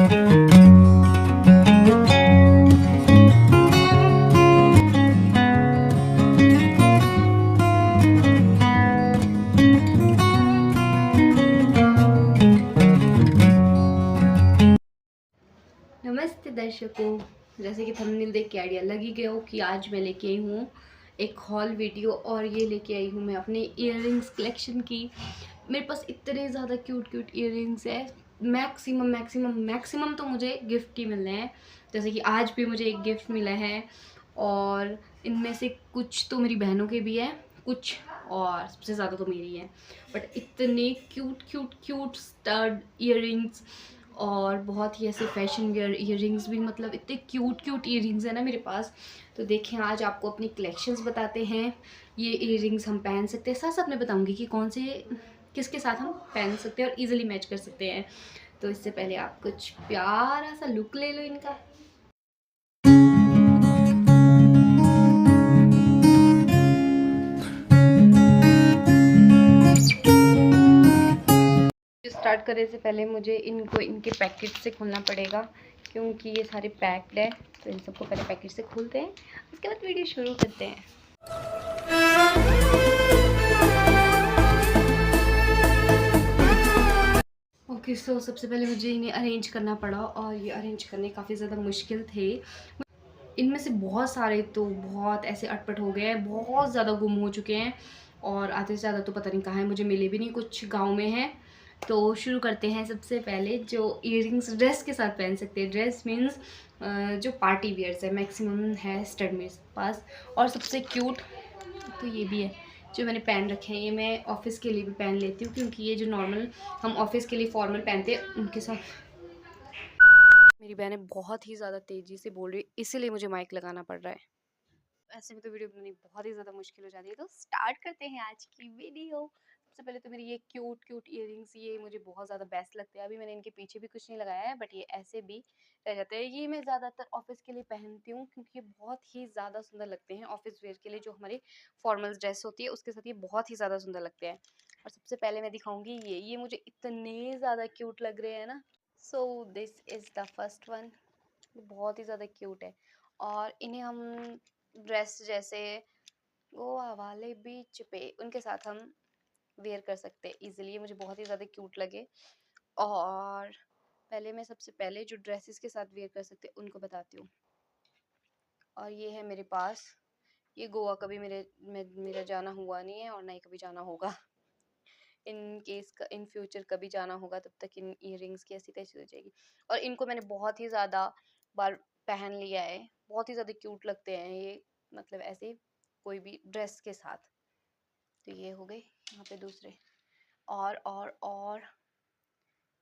नमस्ते दर्शकों, जैसे कि थंबनेल देख के आइडिया लग ही गया हो कि आज मैं लेके आई हूँ एक हॉल वीडियो। और ये लेके आई हूँ मैं अपने इयररिंग्स कलेक्शन की। मेरे पास इतने ज़्यादा क्यूट क्यूट इयररिंग्स है। मैक्सिमम तो मुझे गिफ्ट ही मिल रहे हैं। जैसे कि आज भी मुझे एक गिफ्ट मिला है, और इनमें से कुछ तो मेरी बहनों के भी हैं, कुछ और सबसे ज़्यादा तो मेरी है। बट इतने cute cute cute stud earrings, और बहुत ही ऐसे फैशन वियर इयररिंग्स भी, मतलब इतने क्यूट क्यूट इयररिंग्स है ना मेरे पास। तो देखें, आज आपको अपनी कलेक्शंस बताते हैं। ये इयररिंग्स हम पहन सकते हैं, साथ साथ मैं बताऊंगी कि कौन से किसके साथ हम पहन सकते हैं और इजीली मैच कर सकते हैं। तो इससे पहले आप कुछ प्यारा सा लुक ले लो इनका। स्टार्ट करने से पहले मुझे इनको इनके पैकेट से खोलना पड़ेगा, क्योंकि ये सारे पैक्ड है। तो इन सबको पहले पैकेट से खोलते हैं, उसके बाद वीडियो शुरू करते हैं। ओके, सो सबसे पहले मुझे इन्हें अरेंज करना पड़ा, और ये अरेंज करने काफ़ी ज़्यादा मुश्किल थे। इनमें से बहुत सारे तो बहुत ऐसे अटपट हो गए हैं, बहुत ज़्यादा गुम हो चुके हैं, और आधे से ज़्यादा तो पता नहीं कहाँ है, मुझे मिले भी नहीं, कुछ गांव में हैं। तो शुरू करते हैं। सबसे पहले जो इयररिंग्स ड्रेस के साथ पहन सकते हैं, ड्रेस मीन्स जो पार्टी वियर्स है, मैक्सिमम है स्टड मेरे पास। और सबसे क्यूट तो ये भी है, जो मैंने पहन रखे हैं। ये मैं ऑफिस के लिए भी पहन लेती हूँ, क्योंकि ये जो नॉर्मल हम ऑफिस के लिए फॉर्मल पहनते हैं उनके साथ। मेरी बहनें बहुत ही ज़्यादा तेज़ी से बोल रही है, इसीलिए मुझे माइक लगाना पड़ रहा है। ऐसे में तो वीडियो बनानी बहुत ही ज़्यादा मुश्किल हो जाती है। तो स्टार्ट करते हैं आज की वीडियो। सबसे पहले तो मेरी ये क्यूट क्यूट इयररिंग्स, ये मुझे बहुत ज़्यादा बेस्ट लगते हैं। अभी मैंने इनके पीछे भी कुछ नहीं लगाया है, बट ये ऐसे भी रह जाते हैं। ये मैं ज़्यादातर ऑफिस के लिए पहनती हूँ, क्योंकि ये बहुत ही ज़्यादा सुंदर लगते हैं। ऑफिस वेयर के लिए जो हमारी फॉर्मल ड्रेस होती है उसके साथ ये बहुत ही ज़्यादा सुंदर लगते हैं। और सबसे पहले मैं दिखाऊंगी ये मुझे इतने ज़्यादा क्यूट लग रहे हैं ना। So this is the first one. बहुत ही ज़्यादा क्यूट है, और इन्हें हम ड्रेस जैसे गोवा वाले बीच पे उनके साथ हम वेयर कर सकते हैं इजीली। ये मुझे बहुत ही ज़्यादा क्यूट लगे। और पहले मैं सबसे पहले जो ड्रेसेस के साथ वेयर कर सकते हैं उनको बताती हूँ। और ये है मेरे पास, ये गोवा कभी मेरा जाना हुआ नहीं है, और ना ही कभी जाना होगा। इन केस का इन फ्यूचर कभी जाना होगा, तब तक इन इयररिंग्स की ऐसी तैसी हो जाएगी। और इनको मैंने बहुत ही ज़्यादा बार पहन लिया है, बहुत ही ज़्यादा क्यूट लगते हैं ये, मतलब ऐसे कोई भी ड्रेस के साथ। तो ये हो गए यहाँ पे दूसरे। और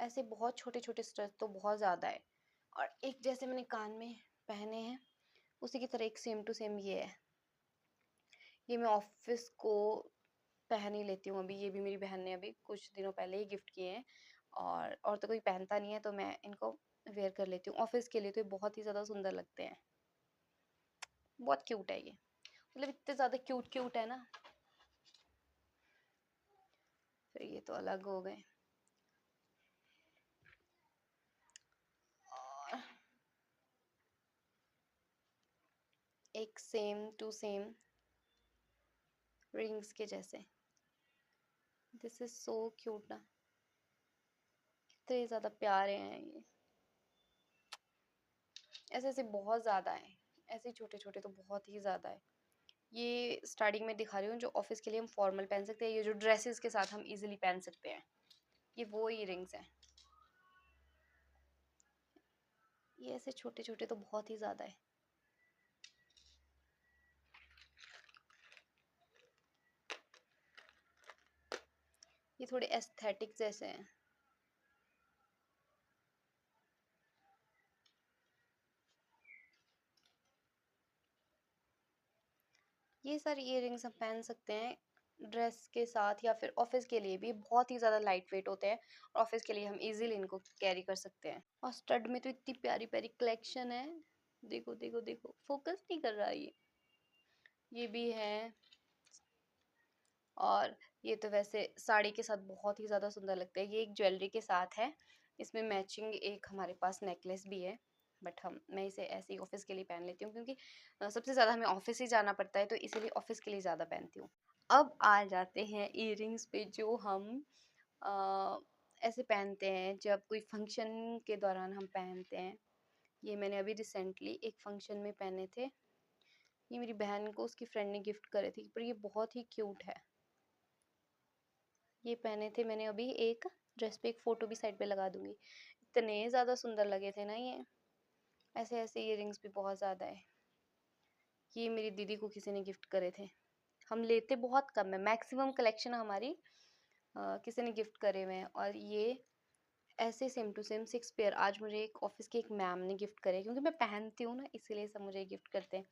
ऐसे बहुत छोटे छोटे स्टड्स तो बहुत ज़्यादा है। और एक जैसे मैंने कान में पहने हैं, उसी की तरह एक सेम टू सेम ये है। ये मैं ऑफिस को पहन ही लेती हूँ अभी। ये भी मेरी बहन ने अभी कुछ दिनों पहले ही गिफ्ट किए हैं, और तो कोई पहनता नहीं है, तो मैं इनको वेयर कर लेती हूँ ऑफिस के लिए। तो ये बहुत ही ज़्यादा सुंदर लगते हैं, बहुत क्यूट है ये, मतलब इतने ज़्यादा क्यूट क्यूट है ना। फिर ये तो अलग हो गए। और एक सेम टू सेम रिंग्स के जैसे, दिस इज सो क्यूट ना, कितने ज़्यादा प्यारे हैं ये। ऐसे ऐसे बहुत ज़्यादा है, ऐसे छोटे छोटे तो बहुत ही ज़्यादा है। ये स्टार्टिंग में दिखा रही हूँ जो ऑफिस के लिए हम फॉर्मल पहन सकते हैं, ये जो ड्रेसेस के साथ हम इजीली पहन सकते हैं। ये वो इयररिंग्स हैं। ये ऐसे छोटे छोटे तो बहुत ही ज़्यादा है। ये थोड़े एस्थेटिक जैसे हैं। ये सारी इयररिंग्स हम पहन सकते हैं ड्रेस के साथ, या फिर ऑफिस के लिए भी बहुत ही ज़्यादा लाइट वेट होते हैं, और ऑफिस के लिए हम इजीली इनको कैरी कर सकते हैं। और स्टड में तो इतनी प्यारी प्यारी कलेक्शन है। देखो देखो देखो, फोकस नहीं कर रहा ये भी है। और ये तो वैसे साड़ी के साथ बहुत ही ज़्यादा सुंदर लगता है। ये एक ज्वेलरी के साथ है, इसमें मैचिंग एक हमारे पास नेकलेस भी है, बट मैं इसे ऐसे ही ऑफिस के लिए पहन लेती हूँ क्योंकि सबसे ज़्यादा हमें ऑफिस ही जाना पड़ता है, तो इसीलिए ऑफिस के लिए ज़्यादा पहनती हूँ। अब आ जाते हैं ईयरिंग्स पे, जो हम अ, ऐसे पहनते हैं जब कोई फंक्शन के दौरान हम पहनते हैं। ये मैंने अभी रिसेंटली एक फंक्शन में पहने थे। ये मेरी बहन को उसकी फ्रेंड ने गिफ्ट करे थे, पर ये बहुत ही क्यूट है। ये पहने थे मैंने अभी एक ड्रेस पे, एक फ़ोटो भी साइड पे लगा दूँगी। इतने ज़्यादा सुंदर लगे थे ना ये। ऐसे-ऐसे इयररिंग्स भी बहुत ज़्यादा है। ये मेरी दीदी को किसी ने गिफ्ट करे थे। हम लेते बहुत कम है, मैक्सिमम कलेक्शन हमारी किसी ने गिफ्ट करे हुए हैं। और ये ऐसे सेम टू सेम 6 पेयर आज मुझे एक ऑफ़िस की एक मैम ने गिफ्ट करे, क्योंकि मैं पहनती हूँ ना, इसीलिए सब मुझे गिफ्ट करते हैं।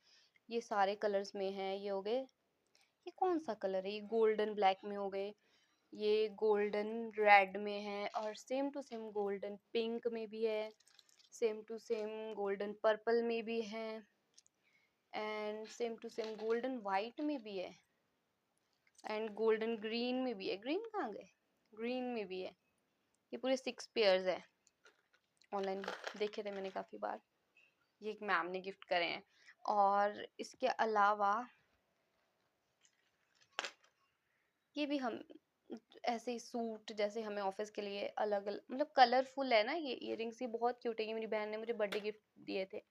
ये सारे कलर्स में हैं, ये हो गए, ये कौन-सा कलर है? ये गोल्डन ब्लैक में हो गए, ये गोल्डन रेड में है, और same to same golden pink में भी है, same to same golden purple में भी है, and same to same golden white में भी है, एंड गोल्डन ग्रीन में भी है। ग्रीन कहाँ गए? ग्रीन में भी है। ये पूरे 6 पेयर्स है। ऑनलाइन देखे थे मैंने काफ़ी बार। ये एक मैम ने गिफ्ट करे हैं। और इसके अलावा ये भी हम ऐसे ही सूट जैसे हमें ऑफिस के लिए अलग अलग, मतलब कलरफुल है ना ये इयररिंग्स, ये बहुत क्यूट है। ये मेरी बहन ने मुझे बर्थडे गिफ्ट दिए थे।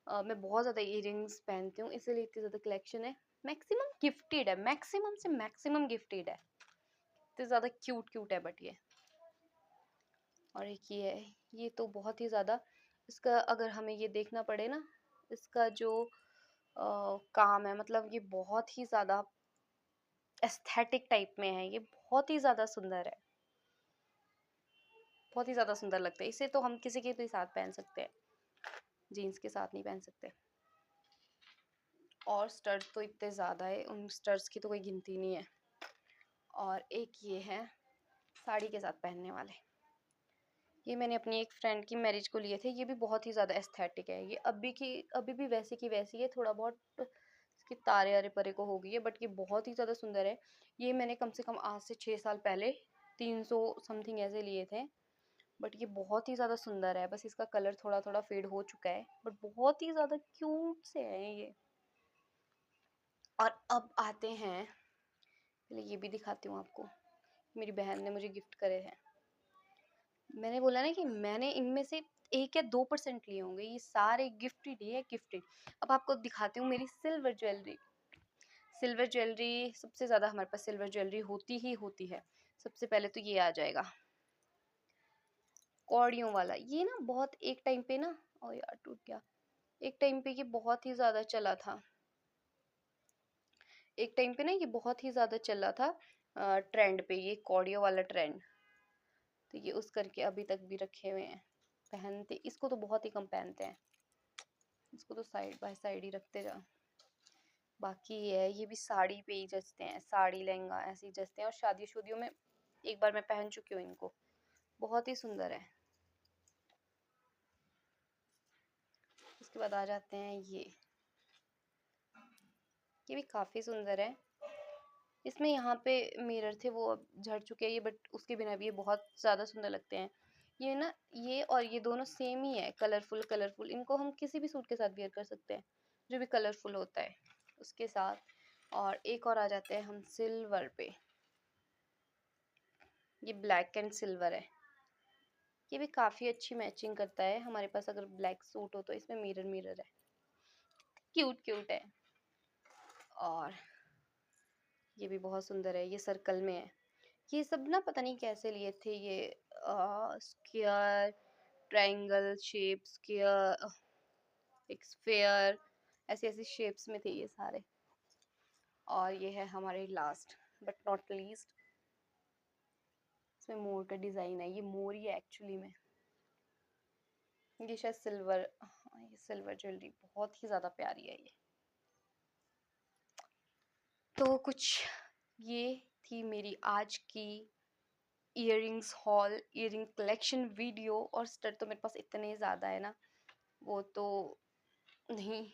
मैं बहुत ज़्यादा इयररिंग्स पहनती हूँ, इसीलिए इतनी ज़्यादा कलेक्शन है। मैक्सिमम गिफ्टेड है, मैक्सिमम से मैक्सिमम गिफ्टेड है। इतने ज़्यादा क्यूट क्यूट है बट ये। और एक ये है, ये तो बहुत ही ज़्यादा, इसका अगर हमें ये देखना पड़े ना, इसका जो काम है, मतलब ये बहुत ही ज़्यादा एस्थेटिक टाइप में है। ये बहुत ही ज़्यादा सुंदर है, बहुत ही ज़्यादा सुंदर लगता है। इसे तो हम किसी के भी साथ पहन सकते हैं, जीन्स के साथ नहीं पहन सकते। और स्टड्स तो इतने ज़्यादा है, उन स्टड्स की तो कोई गिनती नहीं है। और एक ये है साड़ी के साथ पहनने वाले, ये मैंने अपनी एक फ्रेंड की मैरिज को लिए थे। ये भी बहुत ही ज़्यादा एस्थेटिक है। ये अभी भी वैसी की वैसी है, थोड़ा बहुत इसके तारे अरे परे को हो गई है, बट ये बहुत ही ज़्यादा सुंदर है। ये मैंने कम से कम आज से 6 साल पहले 300 समथिंग ऐसे लिए थे, बट ये बहुत ही ज़्यादा सुंदर है। बस इसका कलर थोड़ा थोड़ा फेड हो चुका है, बट बहुत ही ज़्यादा क्यूट से है ये। और अब आते हैं, पहले ये भी दिखाती हूँ आपको, मेरी बहन ने मुझे गिफ्ट करे हैं। मैंने बोला ना कि मैंने इनमें से 1 या 2% लिए होंगे, ये सारे गिफ्टेड ही है, गिफ्टेड। अब आपको दिखाती हूँ मेरी सिल्वर ज्वेलरी। सिल्वर ज्वेलरी सबसे ज़्यादा हमारे पास सिल्वर ज्वेलरी होती ही होती है। सबसे पहले तो ये आ जाएगा, कौड़ियों वाला। ये ना बहुत एक टाइम पे ना, ओ यार टूट गया। एक टाइम पे ये बहुत ही ज़्यादा चला था। एक टाइम पे ना ये बहुत ही ज़्यादा चला था ट्रेंड पे, ये कौड़ियों वाला ट्रेंड। तो ये उस करके अभी तक भी रखे हुए हैं, पहनते इसको तो बहुत ही कम पहनते हैं। इसको तो साइड बाय साइड ही रखते जाओ। बाकी ये है, ये भी साड़ी पे ही जचते हैं, साड़ी लहंगा ऐसे ही जचते हैं। और शादी शुदियों में एक बार मैं पहन चुकी हूँ इनको, बहुत ही सुंदर है। उसके बाद आ जाते हैं ये भी काफ़ी सुंदर है। इसमें यहाँ पे मिरर थे, वो अब झड़ चुके हैं ये, बट उसके बिना भी ये बहुत ज़्यादा सुंदर लगते हैं। ये ना, ये और ये दोनों सेम ही है, कलरफुल कलरफुल। इनको हम किसी भी सूट के साथ वियर कर सकते हैं, जो भी कलरफुल होता है उसके साथ। और एक और आ जाते हैं हम सिल्वर पे, ये ब्लैक एंड सिल्वर है। ये भी काफ़ी अच्छी मैचिंग करता है हमारे पास, अगर ब्लैक सूट हो तो। इसमें मिरर मिरर है, क्यूट क्यूट है। और ये भी बहुत सुंदर है, ये सर्कल में है। ये सब ना पता नहीं कैसे लिए थे ये, स्क्वायर, ट्रायंगल शेप, स्क्वायर, एक स्फेयर, ऐसी ऐसी शेप्स में थे ये सारे। और ये है हमारे लास्ट बट नॉट लीस्ट, इसमें मोर का डिज़ाइन है। ये मोर ही है एक्चुअली में। ये शायद सिल्वर, हाँ ये सिल्वर ज्वेलरी बहुत ही ज़्यादा प्यारी है ये। तो कुछ ये थी मेरी आज की earrings hall, earring collection video. और स्टड तो मेरे पास इतने ज़्यादा है ना, वो तो नहीं,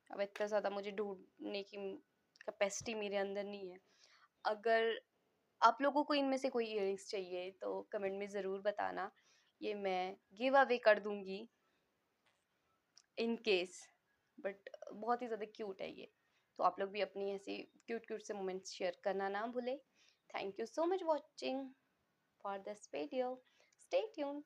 अब इतना ज़्यादा मुझे ढूंढने की कैपेसिटी मेरे अंदर नहीं है। अगर आप लोगों को इनमें से कोई इयररिंग्स चाहिए तो कमेंट में ज़रूर बताना। ये मैं गिव अवे कर दूंगी इन केस, बट बहुत ही ज़्यादा क्यूट है ये। तो आप लोग भी अपनी ऐसी क्यूट क्यूट से मोमेंट्स शेयर करना ना भूलें। Thank you so much watching for this video, stay tune.